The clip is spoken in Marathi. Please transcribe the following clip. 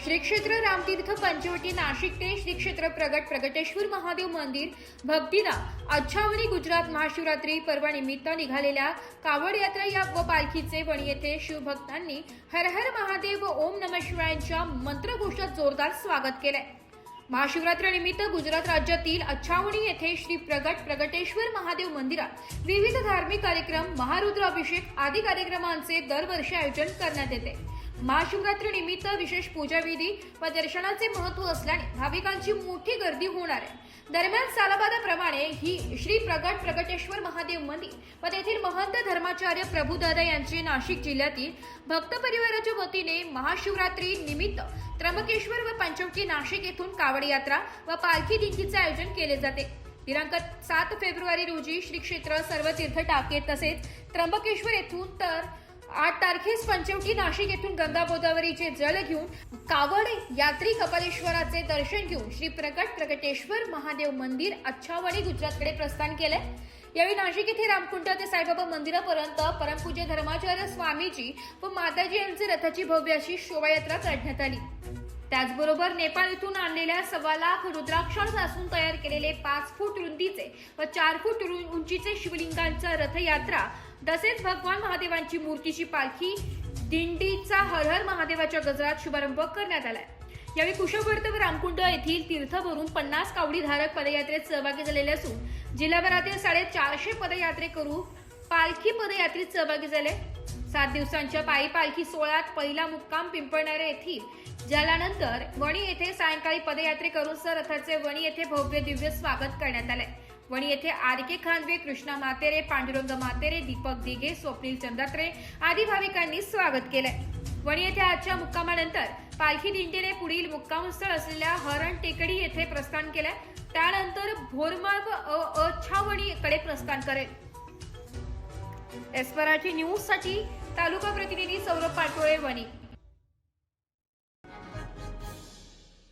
श्री क्षेत्र रामतीर्थ पंचवटी नाशिक ते श्री क्षेत्र प्रगटेश्वर महादेव मंदिर भक्तिधाम अच्छावणी गुजरात महाशिवरात्री पर्वानिमित्त निघालेल्या कावड यात्रा व पालखीचे वणी येथे शिवभक्तांनी हर हर महादेव व ओम नमः शिवायांच्या मंत्रघोषात जोरदार स्वागत केले। महाशिवरात्रीनिमित्त गुजरात राज्यातील अच्छावणी येथे श्री प्रगटेश्वर महादेव मंदिरात विविध धार्मिक कार्यक्रम, महारुद्र अभिषेक आदी कार्यक्रमांचे दरवर्षी आयोजन करण्यात येते। महाशिवरात्रीनिमित्त विशेष पूजाविधी व दर्शनाचे महत्त्व असल्याने भाविकांची मोठी गर्दी होणार आहे। दरम्यान सालाबादाप्रमाणे ही श्री प्रगटेश्वर महादेव मंदिर व तेथील महंत धर्माचार्य प्रभुदादा यांचे नाशिक जिल्ह्यातील भक्त परिवाराच्या वतीने महाशिवरात्री निमित्त त्र्यंबकेश्वर व पंचवटी नाशिक येथून कावड यात्रा व पालखी दिंडीचे आयोजन केले जाते। दिनांक 7 फेब्रुवारी रोजी श्री क्षेत्र सर्व तीर्थ टाके तसेच त्र्यंबकेश्वर येथून तर 8 तारखेस पंचवटी नाशिक येथून गंगा गोदावरीचे जल घेऊन कावड यात्री कपालेश्वराचे दर्शन घेऊन श्री प्रगटेश्वर महादेव मंदिर अच्छावणी गुजरातकडे प्रस्थान केले। यावेळी नाशिक येथे रामकुंड ते साईबाबा मंदिरापर्यंत परमपूज्य धर्माचार्य स्वामीजी व माताजी यांचे रथाची भव्य अशी शोभायात्रा काढण्यात आली। त्याचबरोबर नेपाळ येथून आणलेल्या 1.25 लाख रुद्राक्षांपासून तयार केलेले 5 फूट रुंदीचे व 4 फूट उंचीचे शिवलिंगांचा रथयात्रा तसेच भगवान महादेवांची मूर्तीची पालखी दिंडीचा हर हर महादेवाच्या गजरात शुभारंभ करण्यात आला। यावेळी कुशवर्त व रामकुंड येथील तीर्थवरून 50 कावडीधारक पदयात्रेत सहभागी झालेले असून जिल्हाभरातील 450 पदयात्रेकरू पालखी पदयात्रेत सहभागी झाले। 7 दिवसांच्या पायी पालखी सोहळ्यात पहिला मुक्काम पिंपळनेर येथील झाल्यानंतर वणी येथे सायंकाळी पदयात्रेकरूंसह रथाचे वणी येथे भव्य दिव्य स्वागत करण्यात आले। वणी येथे आरके खानवे, कृष्णा मातेरे, पांडुरंग मातेरे, दीपक दिघे, स्वप्नील चंदात्रे आदी भाविकांनी स्वागत केले। वणी येथे आजच्या मुक्कामानंतर पालखी दिंडीने पुढील मुक्कामस्थळ असलेल्या हरण टेकडी येथे प्रस्थान केले। त्यानंतर भोरमाळ व अच्छावणी कडे प्रस्थान करेल। एस मराठी न्यूज साठी तालुका प्रतिनिधी सौरभ पाटोळे, वणी।